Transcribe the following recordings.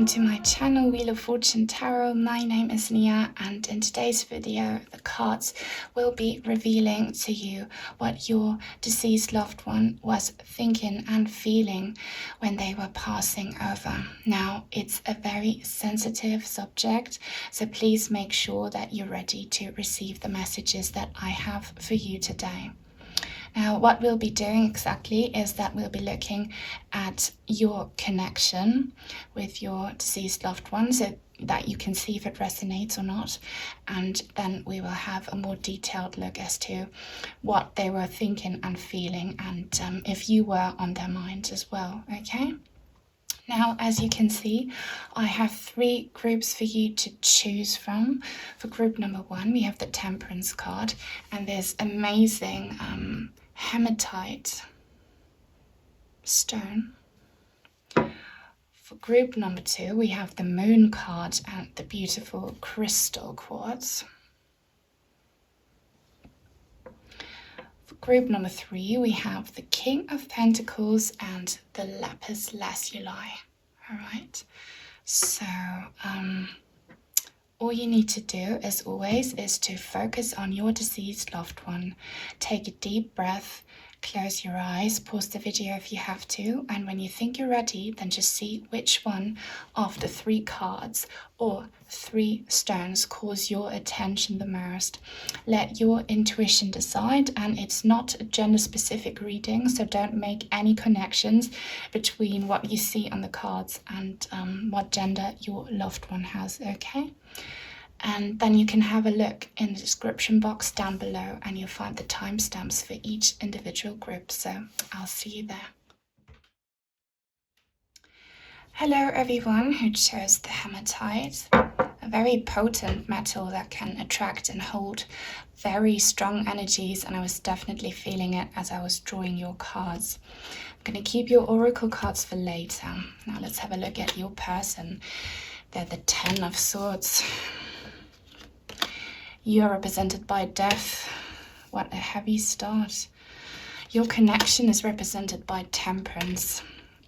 welcome to my channel Wheel of Fortune Tarot. My name is Nia, and in today's video the cards will be revealing to you what your deceased loved one was thinking and feeling when they were passing over. Now, it's a very sensitive subject, so please make sure that you're ready to receive the messages that I have for you today. Now, what we'll be doing exactly is that we'll be looking at your connection with your deceased loved one so that you can see if it resonates or not. And then we will have a more detailed look as to what they were thinking and feeling, and if you were on their mind as well, okay? Now, as you can see, I have 3 groups for you to choose from. For group number 1, we have the Temperance card, and there's amazing Haematite stone. For group number 2, we have the Moon card and the beautiful crystal quartz. For group number 3, we have the King of Pentacles and the Lapis Lazuli. All right, so all you need to do, as always, is to focus on your deceased loved one. Take a deep breath, close your eyes, pause the video if you have to, and when you think you're ready, then just see which one of the 3 cards or 3 stones calls your attention the most. Let your intuition decide, and it's not a gender-specific reading, so don't make any connections between what you see on the cards and what gender your loved one has, okay? And then you can have a look in the description box down below and you'll find the timestamps for each individual group. So I'll see you there. Hello everyone who chose the Haematite, a very potent metal that can attract and hold very strong energies, and I was definitely feeling it as I was drawing your cards. I'm going to keep your oracle cards for later. Now let's have a look at your person. They're the 10 of Swords. You are represented by death. What a heavy start. Your connection is represented by Temperance.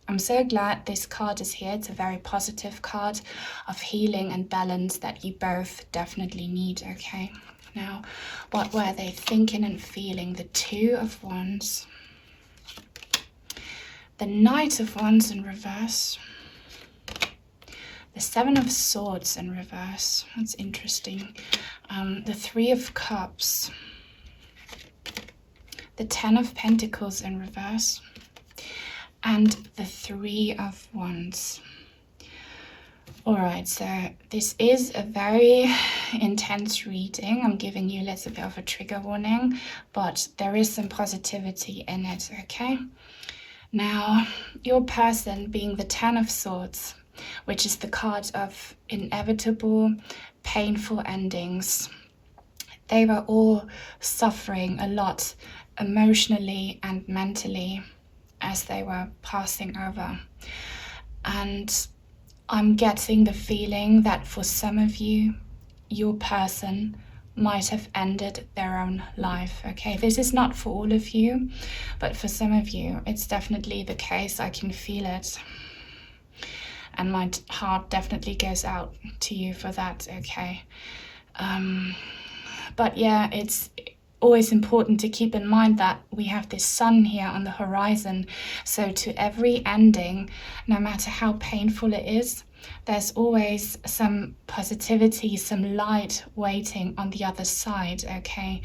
I'm so glad this card is here. It's a very positive card of healing and balance that you both definitely need, okay? Now, what were they thinking and feeling? The 2 of Wands. The Knight of Wands in reverse. The 7 of Swords in reverse. That's interesting. The 3 of Cups. The 10 of Pentacles in reverse. And the 3 of Wands. Alright, so this is a very intense reading. I'm giving you a little bit of a trigger warning, but there is some positivity in it, okay? Now, your person being the 10 of Swords, which is the card of inevitable, painful endings. They were all suffering a lot emotionally and mentally as they were passing over. And I'm getting the feeling that for some of you, your person might have ended their own life, okay? This is not for all of you, but for some of you, it's definitely the case. I can feel it. And my heart definitely goes out to you for that, okay? But yeah, it's always important to keep in mind that we have this sun here on the horizon. So to every ending, no matter how painful it is, there's always some positivity, some light waiting on the other side, okay?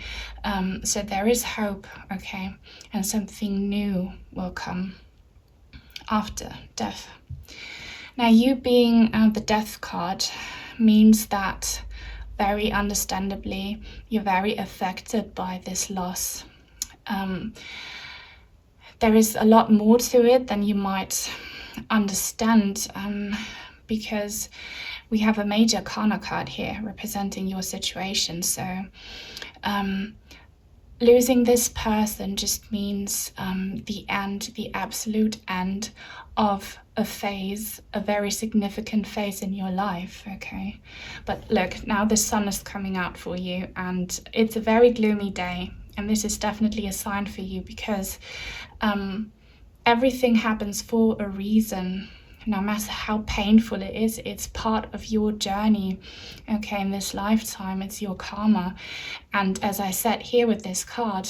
So there is hope, okay? And something new will come after death. Now, you being the Death card means that, very understandably, you're very affected by this loss. There is a lot more to it than you might understand, because we have a major Arcana card here representing your situation. So losing this person just means the end, the absolute end of a phase, a very significant phase in your life, okay? But look, now the sun is coming out for you, and it's a very gloomy day, and this is definitely a sign for you because everything happens for a reason. No matter how painful it is, it's part of your journey, okay, in this lifetime. It's your karma. And as I said here with this card,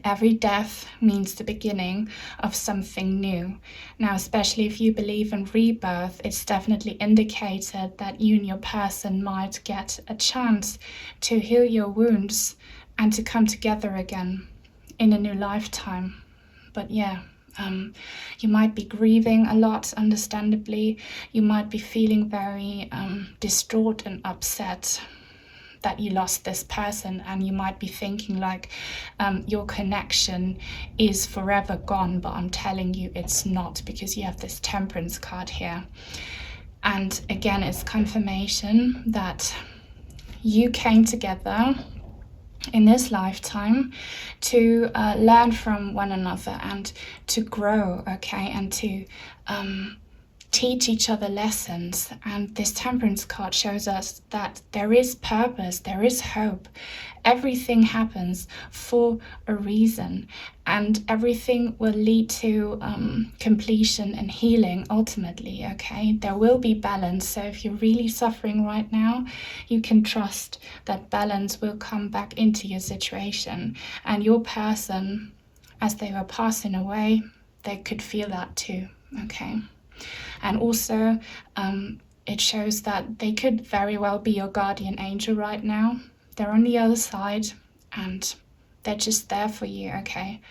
every death means the beginning of something new. Now, especially if you believe in rebirth, it's definitely indicated that you and your person might get a chance to heal your wounds and to come together again in a new lifetime. But yeah, you might be grieving a lot, understandably. You might be feeling very distraught and upset that you lost this person, and you might be thinking like your connection is forever gone, but I'm telling you it's not, because you have this Temperance card here. And again, it's confirmation that you came together in this lifetime to learn from one another and to grow, okay, and to teach each other lessons. And this Temperance card shows us that there is purpose, there is hope. Everything happens for a reason, and everything will lead to completion and healing ultimately, okay? There will be balance. So if you're really suffering right now, you can trust that balance will come back into your situation. And your person, as they were passing away, they could feel that too, okay? And also, it shows that they could very well be your guardian angel right now. They're on the other side, and they're just there for you, okay?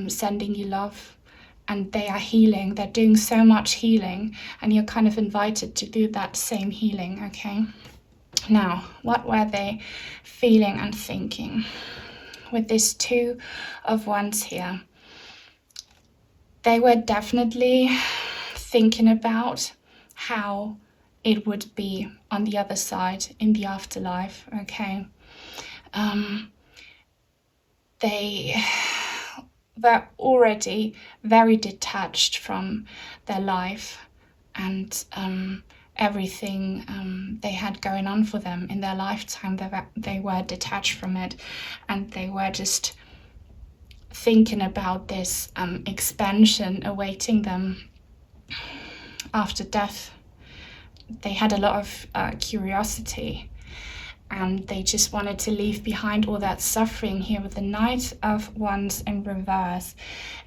Sending you love, and they are healing. They're doing so much healing, and you're kind of invited to do that same healing, okay? Now, what were they feeling and thinking? With this Two of Wands here, they were definitely thinking about how it would be on the other side in the afterlife, okay? They were already very detached from their life and everything they had going on for them in their lifetime. They were detached from it, and they were just thinking about this expansion awaiting them after death. They had a lot of curiosity, and they just wanted to leave behind all that suffering. Here with the Knight of Wands in reverse,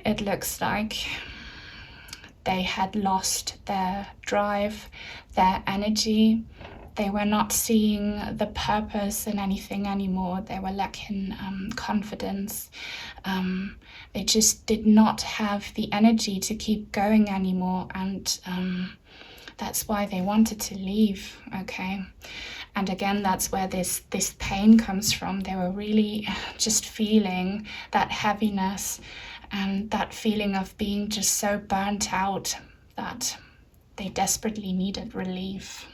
it looks like they had lost their drive, their energy. They were not seeing the purpose in anything anymore. They were lacking confidence. They just did not have the energy to keep going anymore, and that's why they wanted to leave, okay? And again, that's where this pain comes from. They were really just feeling that heaviness and that feeling of being just so burnt out that they desperately needed relief.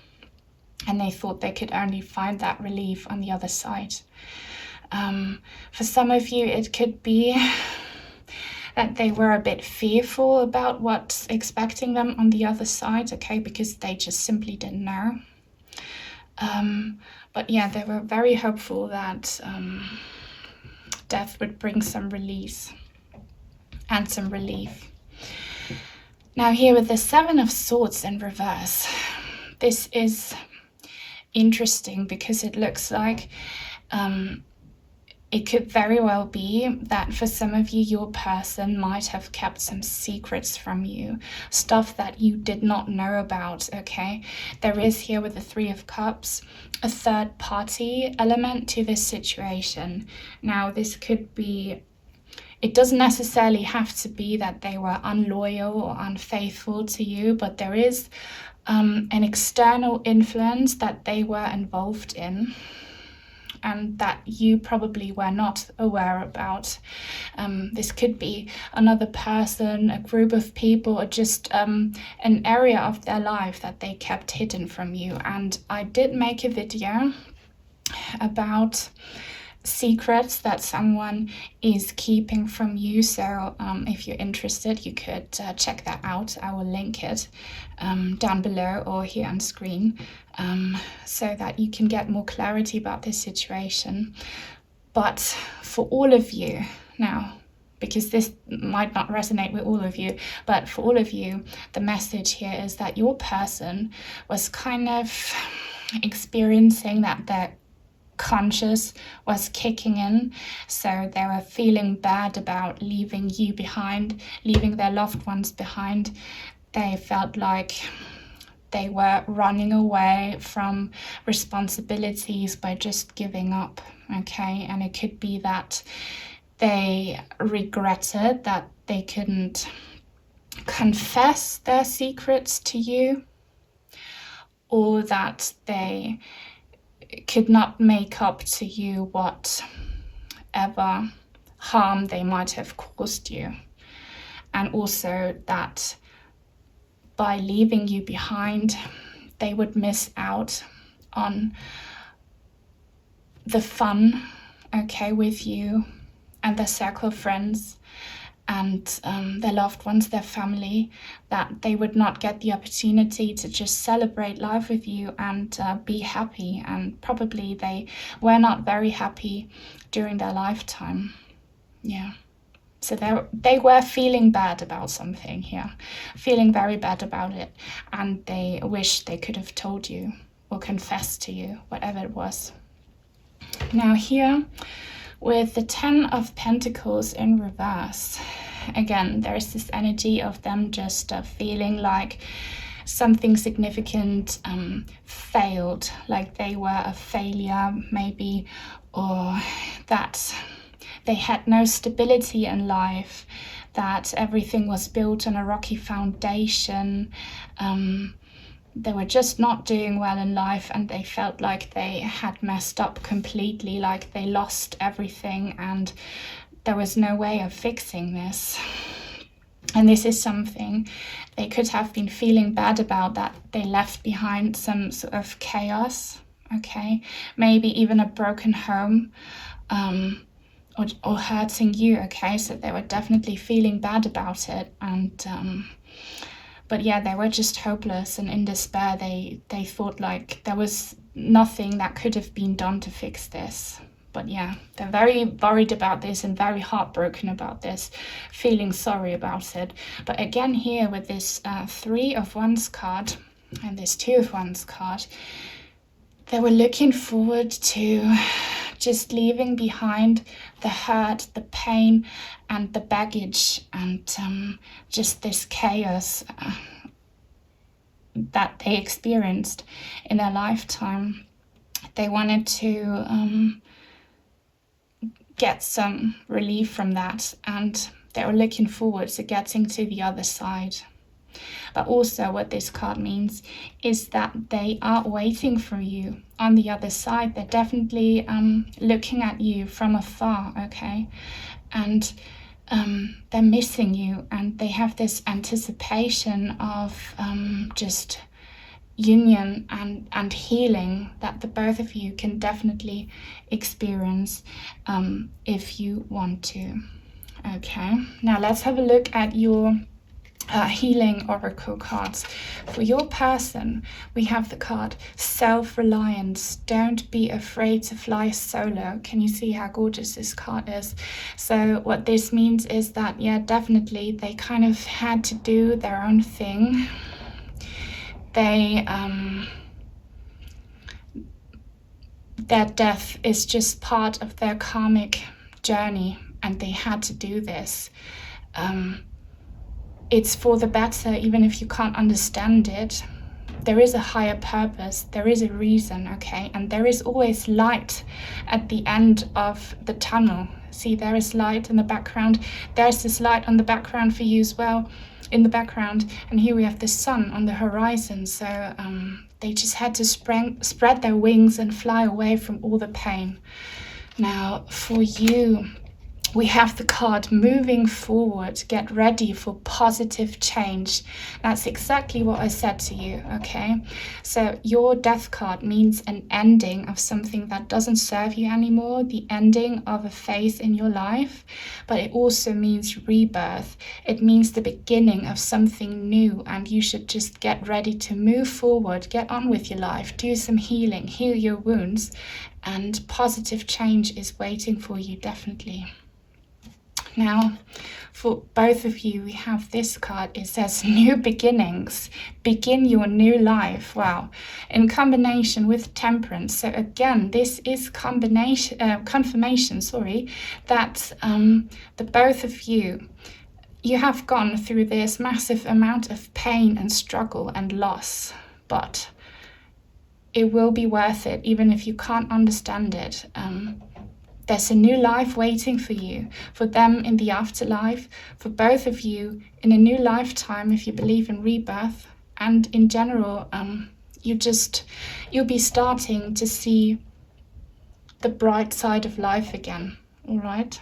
And they thought they could only find that relief on the other side. For some of you, it could be that they were a bit fearful about what's expecting them on the other side, okay, because they just simply didn't know. But yeah, they were very hopeful that death would bring some release and some relief. Now here with the Seven of Swords in reverse, this is interesting because it looks like it could very well be that for some of you, your person might have kept some secrets from you, stuff that you did not know about, okay? There is here with the Three of Cups, a third party element to this situation. Now, this could be, it doesn't necessarily have to be that they were unloyal or unfaithful to you, but there is an external influence that they were involved in, and that you probably were not aware about. This could be another person, a group of people, or just an area of their life that they kept hidden from you. And I did make a video about secrets that someone is keeping from you, so if you're interested, you could check that out. I will link it down below or here on screen, so that you can get more clarity about this situation. But for all of you now, because this might not resonate with all of you, but for all of you, the message here is that your person was kind of experiencing that their conscious was kicking in, so they were feeling bad about leaving you behind, leaving their loved ones behind. They felt like they were running away from responsibilities by just giving up, okay? And it could be that they regretted that they couldn't confess their secrets to you, or that they could not make up to you whatever harm they might have caused you. And also that by leaving you behind, they would miss out on the fun, okay, with you and their circle of friends and their loved ones, their family, that they would not get the opportunity to just celebrate life with you and be happy. And probably they were not very happy during their lifetime. Yeah. So they were feeling bad about something here, feeling very bad about it. And they wish they could have told you or confessed to you, whatever it was. Now here, with the 10 of Pentacles in reverse, again, there's this energy of them just feeling like something significant failed, like they were a failure maybe, or that they had no stability in life, that everything was built on a rocky foundation. They were just not doing well in life, and they felt like they had messed up completely, like they lost everything and there was no way of fixing this. And this is something they could have been feeling bad about, that they left behind some sort of chaos, okay? Maybe even a broken home, or hurting you, okay? So they were definitely feeling bad about it. And but yeah, they were just hopeless and in despair. They thought like there was nothing that could have been done to fix this. But yeah, they're very worried about this and very heartbroken about this, feeling sorry about it. But again here with this 3 of Wands card and this 2 of Wands card, they were looking forward to just leaving behind the hurt, the pain and the baggage and just this chaos that they experienced in their lifetime. They wanted to get some relief from that, and they were looking forward to getting to the other side. But also what this card means is that they are waiting for you on the other side. They're definitely looking at you from afar, okay? And they're missing you, and they have this anticipation of just union and healing that the both of you can definitely experience if you want to. Okay, now let's have a look at your healing oracle cards. For your person, we have the card Self-Reliance. Don't be afraid to fly solo. Can you see how gorgeous this card is? So what this means is that, yeah, definitely they kind of had to do their own thing. They their death is just part of their karmic journey, and they had to do this. It's for the better, even if you can't understand it. There is a higher purpose, there is a reason, okay? And there is always light at the end of the tunnel. See, there is light in the background. There's this light on the background for you as well, in the background. And here we have the sun on the horizon. So they just had to spread their wings and fly away from all the pain. Now, for you, we have the card Moving Forward. Get ready for positive change. That's exactly what I said to you, okay? So your death card means an ending of something that doesn't serve you anymore, the ending of a phase in your life, but it also means rebirth. It means the beginning of something new, and you should just get ready to move forward, get on with your life, do some healing, heal your wounds, and positive change is waiting for you, definitely. Now, for both of you, we have this card. It says new beginnings. Begin your new life. Wow. In combination with Temperance. So again, this is confirmation, that the both of you have gone through this massive amount of pain and struggle and loss, but it will be worth it, even if you can't understand it. There's a new life waiting for you, for them in the afterlife, for both of you in a new lifetime if you believe in rebirth. And in general, you'll be starting to see the bright side of life again, all right?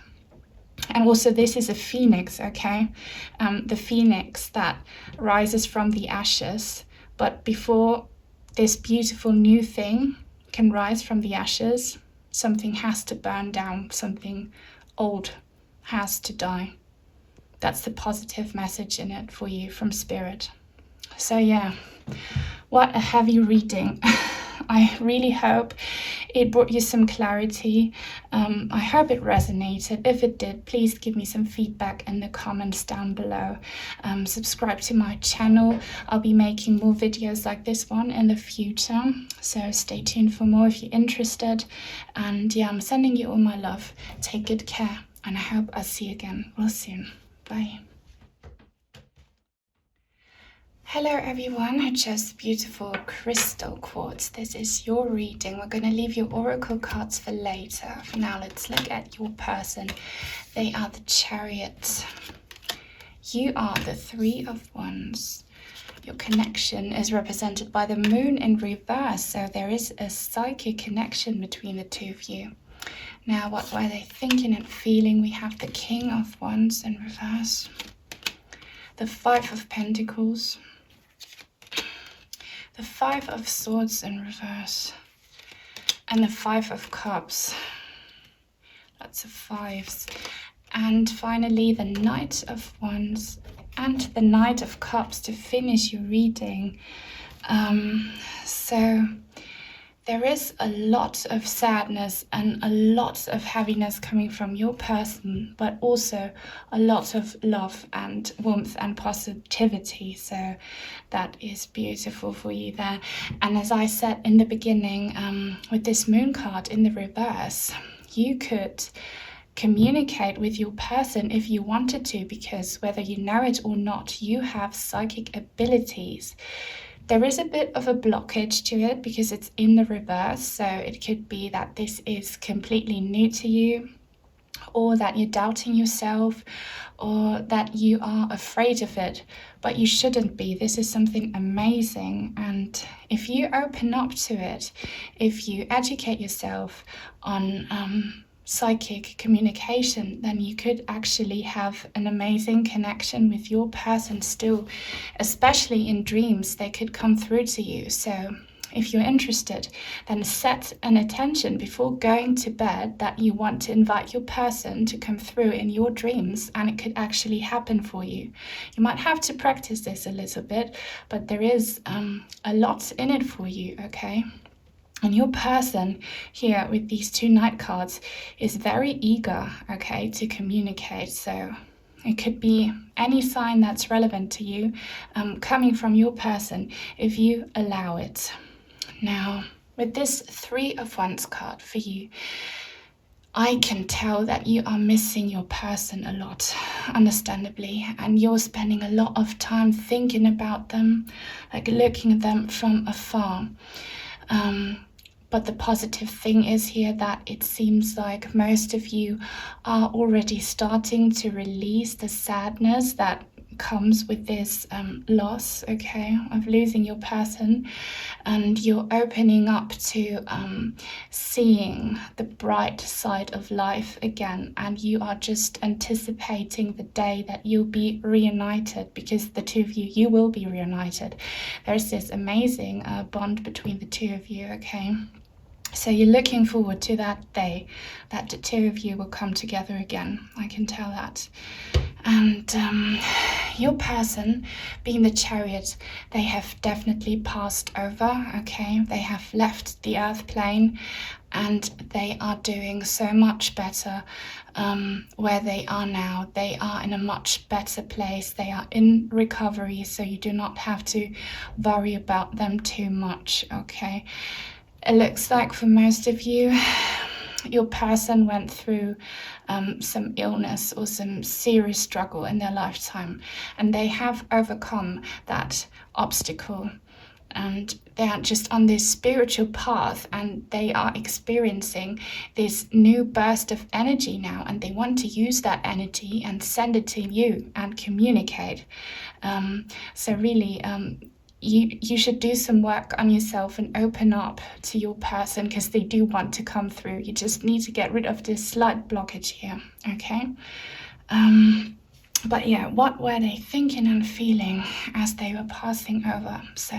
And also this is a phoenix, okay? The phoenix that rises from the ashes. But before this beautiful new thing can rise from the ashes, something has to burn down, something old has to die. That's the positive message in it for you from Spirit. So yeah, what a heavy reading. I really hope it brought you some clarity. I hope it resonated. If it did, please give me some feedback in the comments down below. Subscribe to my channel. I'll be making more videos like this one in the future. So stay tuned for more if you're interested. And yeah, I'm sending you all my love. Take good care. And I hope I'll see you again real soon. Bye. Hello everyone who chose beautiful crystal quartz. This is your reading. We're going to leave your oracle cards for later. For now, let's look at your person. They are the Chariot. You are the Three of Wands. Your connection is represented by the Moon in reverse, so there is a psychic connection between the two of you. Now, what were they thinking and feeling? We have the King of Wands in reverse, the Five of Pentacles, the Five of Swords in reverse, and the Five of Cups. Lots of fives. And finally, the Knight of Wands and the Knight of Cups to finish your reading. So there is a lot of sadness and a lot of heaviness coming from your person, but also a lot of love and warmth and positivity. So that is beautiful for you there. And as I said in the beginning, with this Moon card in the reverse, you could communicate with your person if you wanted to, because whether you know it or not, you have psychic abilities. There is a bit of a blockage to it because it's in the reverse, so it could be that this is completely new to you, or that you're doubting yourself, or that you are afraid of it, but you shouldn't be. This is something amazing, and if you open up to it, if you educate yourself on psychic communication, then you could actually have an amazing connection with your person still, especially in dreams. They could come through to you. So if you're interested, then set an intention before going to bed that you want to invite your person to come through in your dreams, and it could actually happen for you. You might have to practice this a little bit, but there is a lot in it for you, okay? And your person here with these two Knight cards is very eager, okay, to communicate. So it could be any sign that's relevant to you coming from your person if you allow it. Now, with this Three of Wands card for you, I can tell that you are missing your person a lot, understandably, and you're spending a lot of time thinking about them, like looking at them from afar. But the positive thing is here that it seems like most of you are already starting to release the sadness that comes with this loss, okay, of losing your person, and you're opening up to seeing the bright side of life again, and you are just anticipating the day that you'll be reunited, because the two of you will be reunited. There's this amazing bond between the two of you, okay? So you're looking forward to that day that the two of you will come together again. I can tell that. And your person, being the Chariot, they have definitely passed over, okay? They have left the earth plane, and they are doing so much better where they are now. They are in a much better place. They are in recovery, so you do not have to worry about them too much, okay? It looks like for most of you, your person went through some illness or some serious struggle in their lifetime, and they have overcome that obstacle. And they are just on this spiritual path, and they are experiencing this new burst of energy now, and they want to use that energy and send it to you and communicate. So really, you should do some work on yourself and open up to your person, because they do want to come through. You just need to get rid of this slight blockage here, okay? But yeah, what were they thinking and feeling as they were passing over? So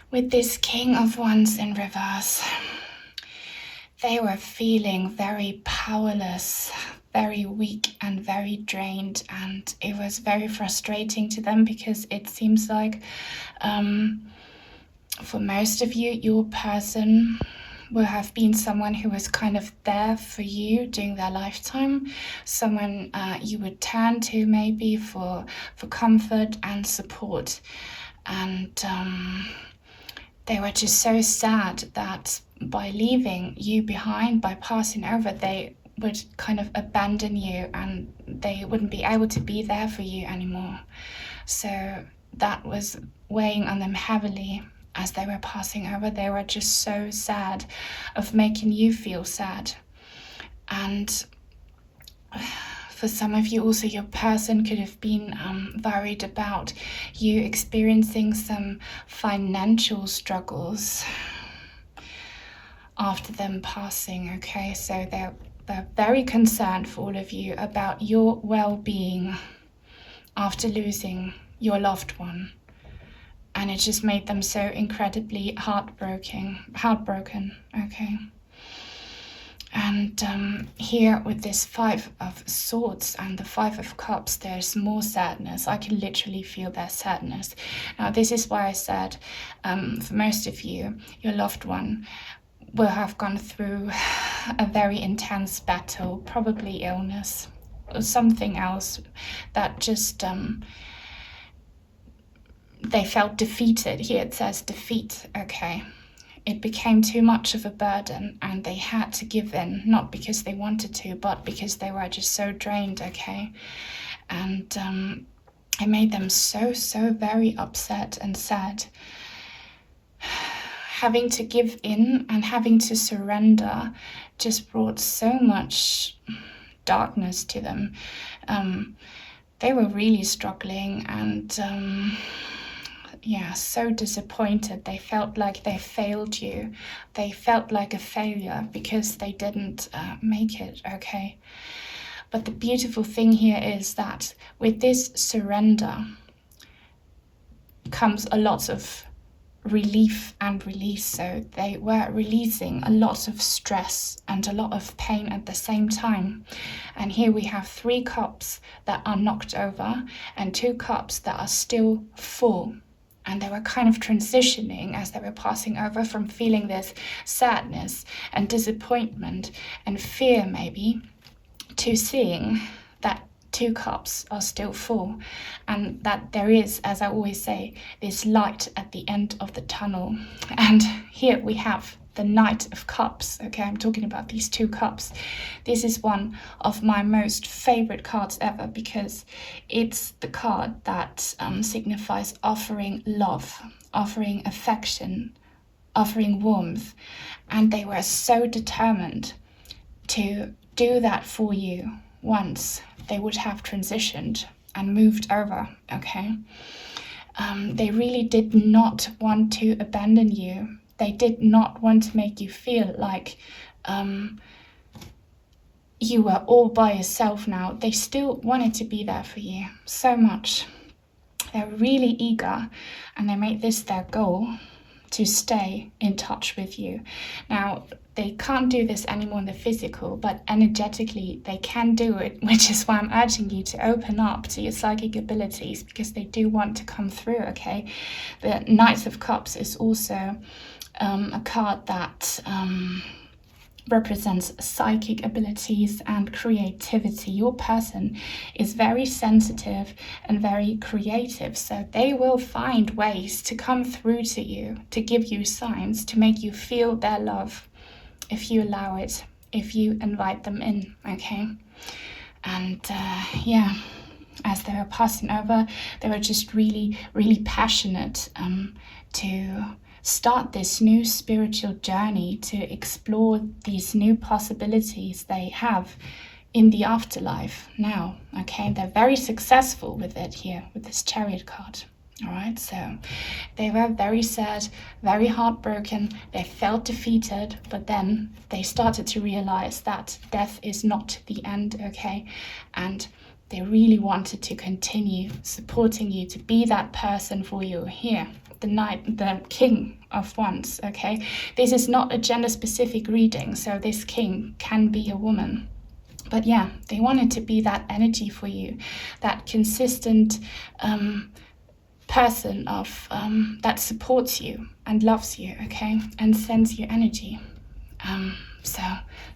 with this King of Wands in reverse, they were feeling very powerless, very weak and very drained, and it was very frustrating to them, because it seems like for most of you, your person will have been someone who was kind of there for you during their lifetime, someone you would turn to maybe for comfort and support. And they were just so sad that by leaving you behind, by passing over, they would kind of abandon you, and they wouldn't be able to be there for you anymore. So that was weighing on them heavily. As they were passing over, they were just so sad of making you feel sad. And for some of you also, your person could have been worried about you experiencing some financial struggles after them passing, okay? So they're very concerned for all of you about your well-being after losing your loved one. And it just made them so incredibly heartbroken, okay? And here with this 5 of Swords and the 5 of Cups, there's more sadness. I can literally feel their sadness. Now, this is why I said, for most of you, your loved one will have gone through a very intense battle, probably illness or something else that just... they felt defeated. Here it says defeat, okay? It became too much of a burden, and they had to give in, not because they wanted to, but because they were just so drained, okay? And it made them so very upset and sad. Having to give in and having to surrender just brought so much darkness to them. They were really struggling, and yeah, so disappointed. They felt like they failed you. They felt like a failure because they didn't make it, okay? But the beautiful thing here is that with this surrender comes a lot of relief and release. So they were releasing a lot of stress and a lot of pain at the same time. And here we have 3 cups that are knocked over and 2 cups that are still full. And they were kind of transitioning as they were passing over from feeling this sadness and disappointment and fear maybe, to seeing that 2 cups are still full, and that there is, as I always say, this light at the end of the tunnel. And here we have the Knight of Cups, okay? I'm talking about these 2 cups. This is one of my most favorite cards ever, because it's the card that signifies offering love, offering affection, offering warmth. And they were so determined to do that for you once they would have transitioned and moved over, okay? They really did not want to abandon you. They did not want to make you feel like you were all by yourself now. They still wanted to be there for you so much. They're really eager, and they made this their goal to stay in touch with you. Now, they can't do this anymore in the physical, but energetically they can do it, which is why I'm urging you to open up to your psychic abilities, because they do want to come through, okay? The Knight of Cups is also a card that represents psychic abilities and creativity. Your person is very sensitive and very creative, so they will find ways to come through to you, to give you signs, to make you feel their love, if you allow it, if you invite them in, okay? And yeah, as they were passing over, they were just really, really passionate to start this new spiritual journey, to explore these new possibilities they have in the afterlife now, okay? They're very successful with it here, with this Chariot card. All right, so they were very sad, very heartbroken. They felt defeated, but then they started to realize that death is not the end, okay? And they really wanted to continue supporting you, to be that person for you here, the King of Wands, okay? This is not a gender-specific reading, so this king can be a woman. But yeah, they wanted to be that energy for you, that consistent person of that supports you and loves you, okay, and sends you energy. So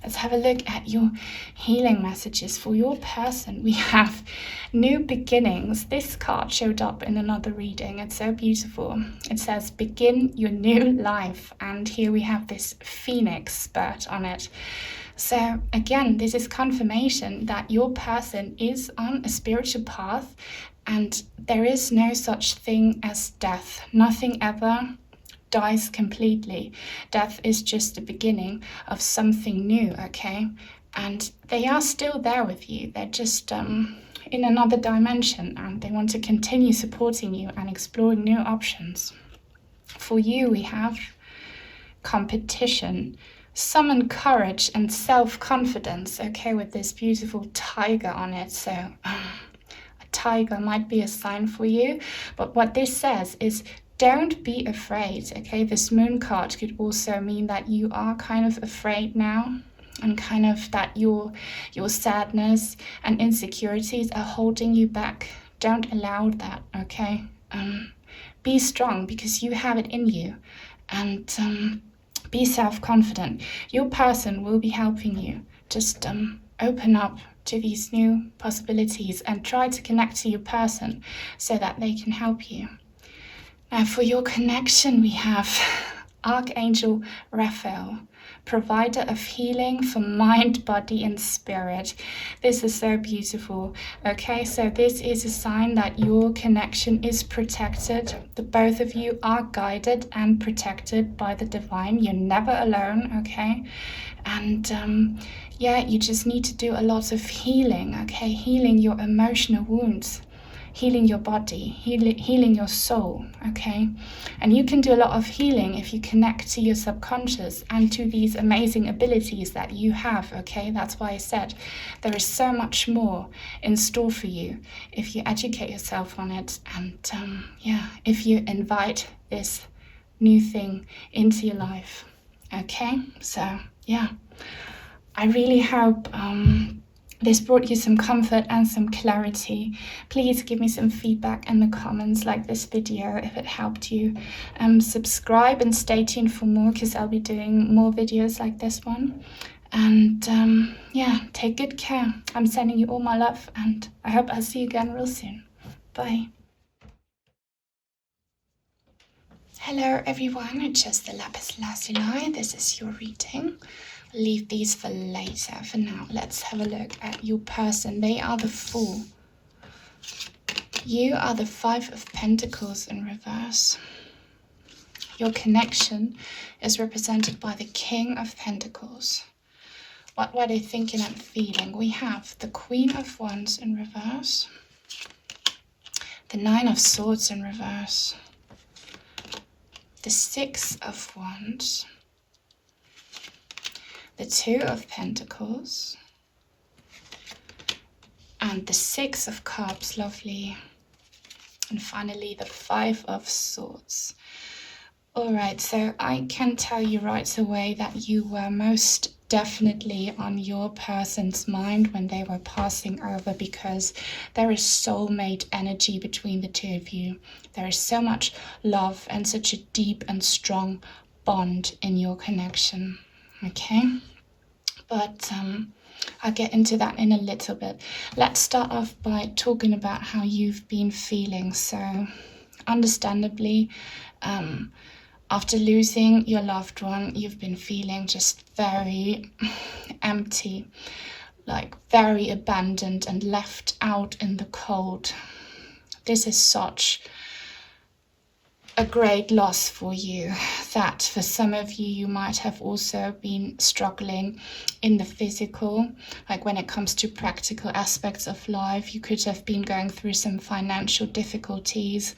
let's have a look at your healing messages for your person. We have new beginnings. This card showed up in another reading. It's so beautiful. It says begin your new life, and here we have this phoenix bird on it. So again, this is confirmation that your person is on a spiritual path, and there is no such thing as death. Nothing ever dies completely. Death is just the beginning of something new, okay? And they are still there with you. They're just in another dimension, and they want to continue supporting you and exploring new options. For you, we have competition, summon courage and self-confidence, okay, with this beautiful tiger on it. So tiger might be a sign for you, but what this says is don't be afraid, okay? This moon card could also mean that you are kind of afraid now, and kind of that your sadness and insecurities are holding you back. Don't allow that, okay? Be strong, because you have it in you, and be self-confident. Your person will be helping you. Just open up to these new possibilities and try to connect to your person so that they can help you. Now for your connection, we have Archangel Raphael, provider of healing for mind, body and spirit. This is so beautiful. Okay, so this is a sign that your connection is protected. The both of you are guided and protected by the divine. You're never alone, okay? And yeah, you just need to do a lot of healing, okay? Healing your emotional wounds, healing your body, healing your soul, okay? And you can do a lot of healing if you connect to your subconscious and to these amazing abilities that you have, okay? That's why I said there is so much more in store for you if you educate yourself on it, and yeah, if you invite this new thing into your life, okay? So yeah, I really hope this brought you some comfort and some clarity. Please give me some feedback in the comments, like this video if it helped you. Subscribe and stay tuned for more, because I'll be doing more videos like this one. And yeah, take good care. I'm sending you all my love, and I hope I'll see you again real soon. Bye. Hello everyone, it's just the Lapis Lazuli. This is your reading. I'll leave these for later. For now, let's have a look at your person. They are the Fool. You are the Five of Pentacles in reverse. Your connection is represented by the King of Pentacles. What were they thinking and feeling? We have the Queen of Wands in reverse, the Nine of Swords in reverse, the Six of Wands, the Two of Pentacles, and the Six of Cups, lovely, and finally the Five of Swords. Alright, so I can tell you right away that you were most definitely on your person's mind when they were passing over, because there is soulmate energy between the two of you. There is so much love and such a deep and strong bond in your connection, okay? But I'll get into that in a little bit. Let's start off by talking about how you've been feeling. So understandably, after losing your loved one, you've been feeling just very empty, like very abandoned and left out in the cold. This is such a great loss for you, that for some of you, you might have also been struggling in the physical, like when it comes to practical aspects of life. You could have been going through some financial difficulties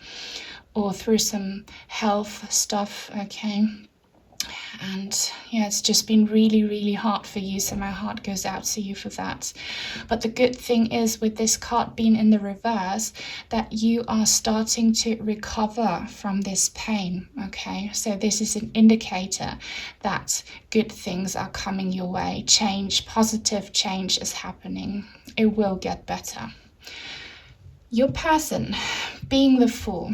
or through some health stuff, okay? And yeah, it's just been really, really hard for you. So my heart goes out to you for that. But the good thing is, with this card being in the reverse, that you are starting to recover from this pain, okay? So this is an indicator that good things are coming your way. Change, positive change is happening. It will get better. Your person, being the Fool,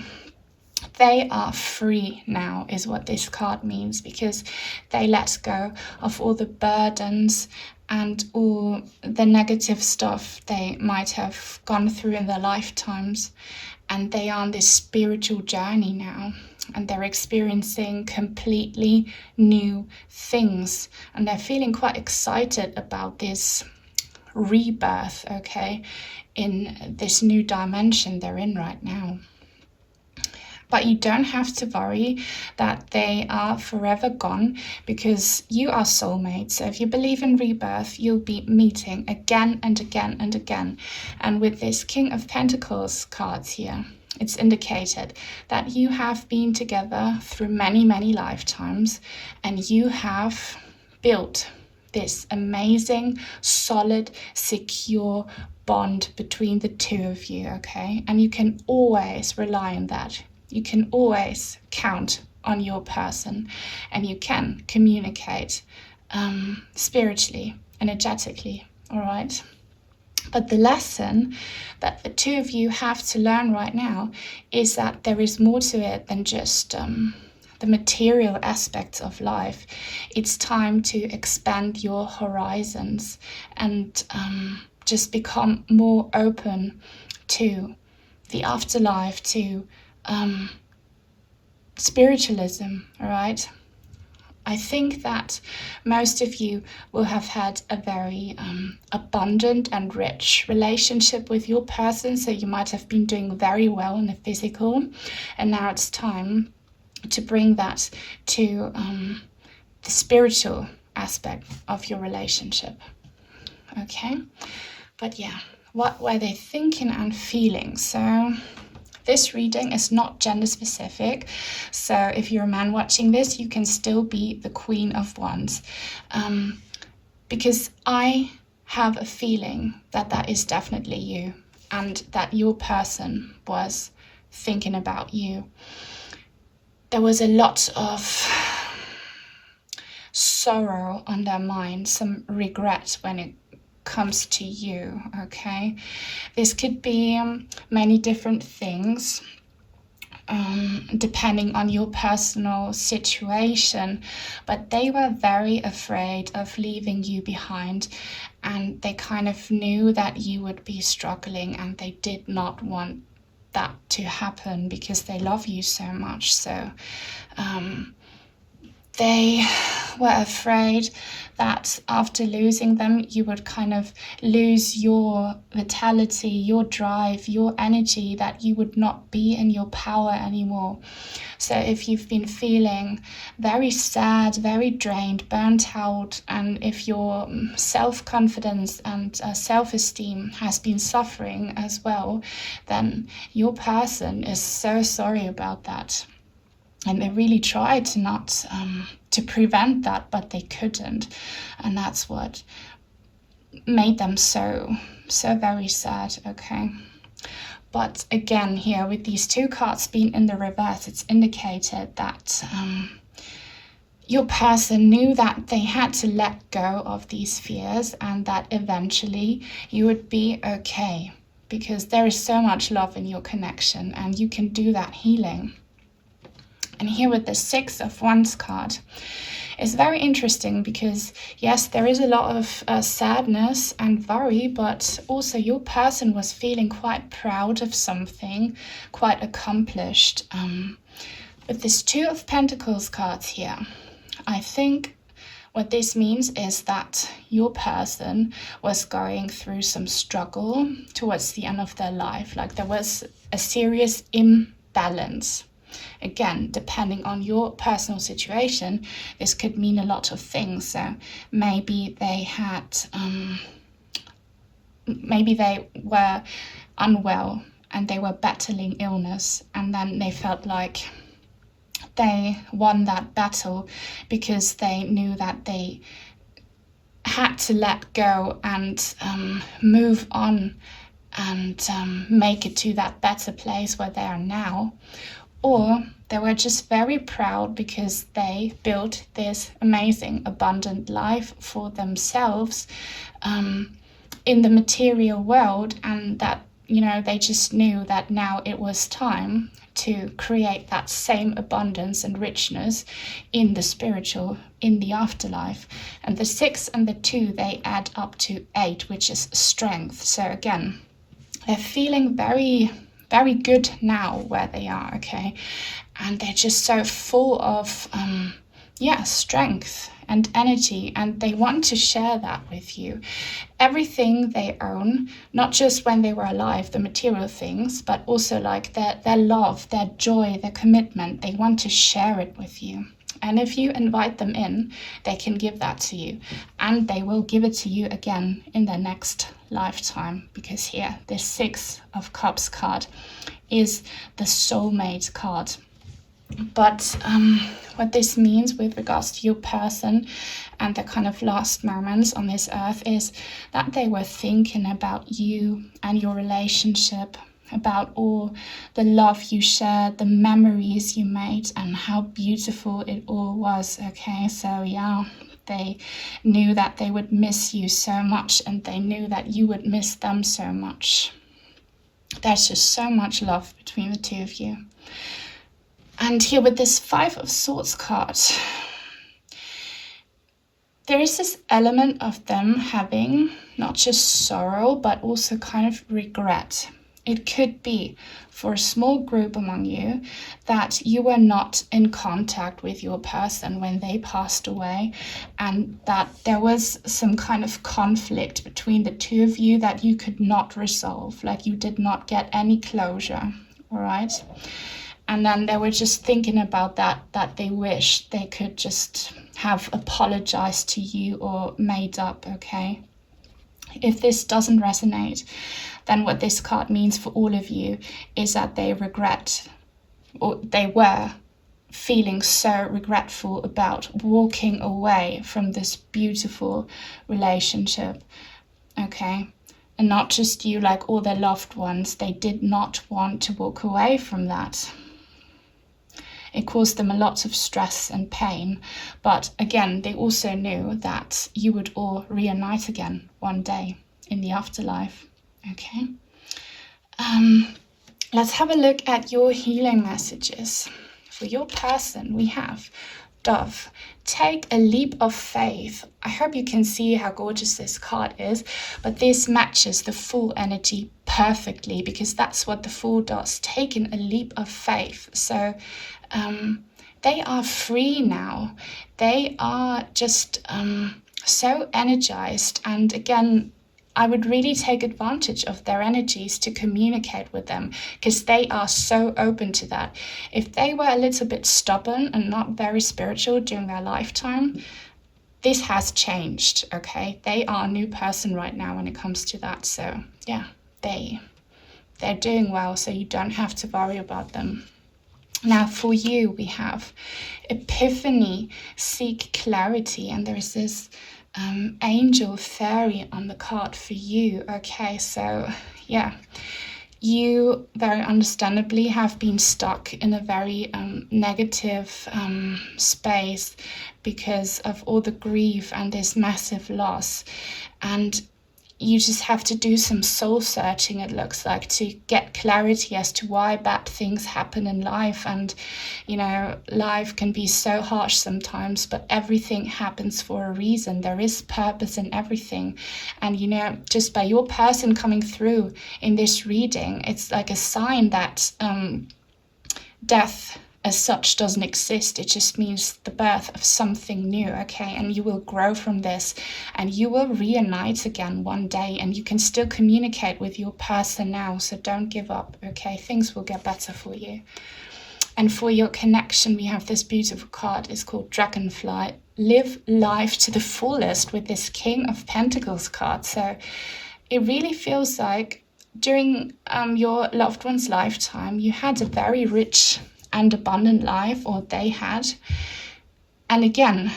they are free now, is what this card means, because they let go of all the burdens and all the negative stuff they might have gone through in their lifetimes. And they are on this spiritual journey now, and they're experiencing completely new things. And they're feeling quite excited about this rebirth, okay, in this new dimension they're in right now. But you don't have to worry that they are forever gone, because you are soulmates. So if you believe in rebirth, you'll be meeting again and again and again. And with this King of Pentacles cards here, it's indicated that you have been together through many, many lifetimes, and you have built this amazing, solid, secure bond between the two of you, okay? And you can always rely on that. You can always count on your person, and you can communicate spiritually, energetically, all right? But the lesson that the two of you have to learn right now is that there is more to it than just the material aspects of life. It's time to expand your horizons and just become more open to the afterlife, to spiritualism, all right? I think that most of you will have had a very abundant and rich relationship with your person, so you might have been doing very well in the physical, and now it's time to bring that to the spiritual aspect of your relationship, okay? But yeah, what were they thinking and feeling? So this reading is not gender specific, so if you're a man watching this, you can still be the Queen of Wands, because I have a feeling that that is definitely you, and that your person was thinking about you. There was a lot of sorrow on their mind, some regret when it comes to you, okay? This could be many different things, depending on your personal situation, but they were very afraid of leaving you behind, and they kind of knew that you would be struggling, and they did not want that to happen because they love you so much. So they were afraid that after losing them, you would kind of lose your vitality, your drive, your energy, that you would not be in your power anymore. So if you've been feeling very sad, very drained, burnt out, and if your self-confidence and self-esteem has been suffering as well, then your person is so sorry about that. And they really tried to not to prevent that, but they couldn't. And that's what made them so very sad, okay? But again, here with these two cards being in the reverse, it's indicated that your person knew that they had to let go of these fears, and that eventually you would be okay, because there is so much love in your connection, and you can do that healing. And here with the Six of Wands card, It's very interesting because, yes, there is a lot of sadness and worry, but also your person was feeling quite proud of something, quite accomplished. With this Two of Pentacles cards here, I think what this means is that your person was going through some struggle towards the end of their life. Like there was a serious imbalance. Again, depending on your personal situation, this could mean a lot of things. So maybe they had, maybe they were unwell and they were battling illness, and then they felt like they won that battle because they knew that they had to let go and move on and make it to that better place where they are now. Or they were just very proud because they built this amazing, abundant life for themselves in the material world, and that, you know, they just knew that now it was time to create that same abundance and richness in the spiritual, in the afterlife. And the 6 and the 2, they add up to 8, which is strength. So again, they're feeling very, very good now where they are, okay? And they're just so full of, strength and energy, and they want to share that with you. Everything they own, not just when they were alive, the material things, but also like their love, their joy, their commitment, they want to share it with you. And if you invite them in, they can give that to you, and they will give it to you again in their next lifetime, because here, this 6 of Cups card is the soulmate card. But what this means with regards to your person and the kind of last moments on this earth is that they were thinking about you and your relationship, about all the love you shared, the memories you made, and how beautiful it all was, okay? So yeah, they knew that they would miss you so much, and they knew that you would miss them so much. There's just so much love between the two of you. And here with this 5 of Swords card, there is this element of them having not just sorrow, but also kind of regret. It could be for a small group among you that you were not in contact with your person when they passed away, and that there was some kind of conflict between the two of you that you could not resolve, like you did not get any closure, all right? And then they were just thinking about that they wish they could just have apologized to you or made up, okay? If this doesn't resonate, then what this card means for all of you is that they regret, or they were feeling so regretful about walking away from this beautiful relationship, okay? And not just you, like all their loved ones, they did not want to walk away from that. It caused them a lot of stress and pain, but again, they also knew that you would all reunite again one day in the afterlife, okay? Let's have a look at your healing messages. For your person, we have Dove, take a leap of faith. I hope you can see how gorgeous this card is, but this matches the Fool energy perfectly, because that's what the Fool does, taking a leap of faith. So they are free now. They are just so energized, and again, I would really take advantage of their energies to communicate with them, because they are so open to that. If they were a little bit stubborn and not very spiritual during their lifetime, this has changed, okay? They are a new person right now when it comes to that. So yeah, they're doing well, so you don't have to worry about them. Now for you, we have Epiphany, seek clarity, and there is this angel fairy on the card for you, okay? So yeah, you very understandably have been stuck in a very negative space because of all the grief and this massive loss, and you just have to do some soul searching, it looks like, to get clarity as to why bad things happen in life. And, you know, life can be so harsh sometimes, but everything happens for a reason. There is purpose in everything. And, you know, just by your person coming through in this reading, it's like a sign that death as such doesn't exist. It just means the birth of something new, okay? And you will grow from this, and you will reunite again one day, and you can still communicate with your person now, so don't give up, okay? Things will get better for you. And for your connection, we have this beautiful card. It's called Dragonfly. Live life to the fullest with this King of Pentacles card. So it really feels like during your loved one's lifetime, you had a very rich and abundant life, or they had. And again,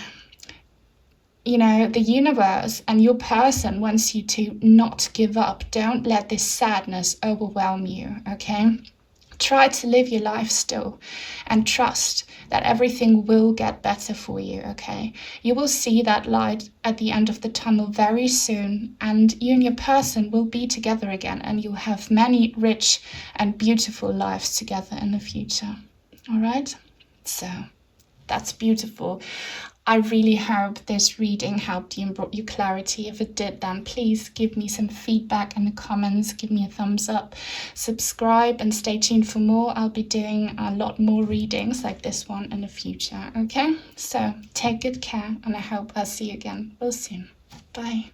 you know, the universe and your person wants you to not give up. Don't let this sadness overwhelm you, okay? Try to live your life still and trust that everything will get better for you, okay? You will see that light at the end of the tunnel very soon, and you and your person will be together again, and you'll have many rich and beautiful lives together in the future. All right, so that's beautiful. I really hope this reading helped you and brought you clarity. If it did, then please give me some feedback in the comments. Give me a thumbs up, subscribe, and stay tuned for more. I'll be doing a lot more readings like this one in the future, okay? So take good care, and I hope I'll see you again real soon. Bye.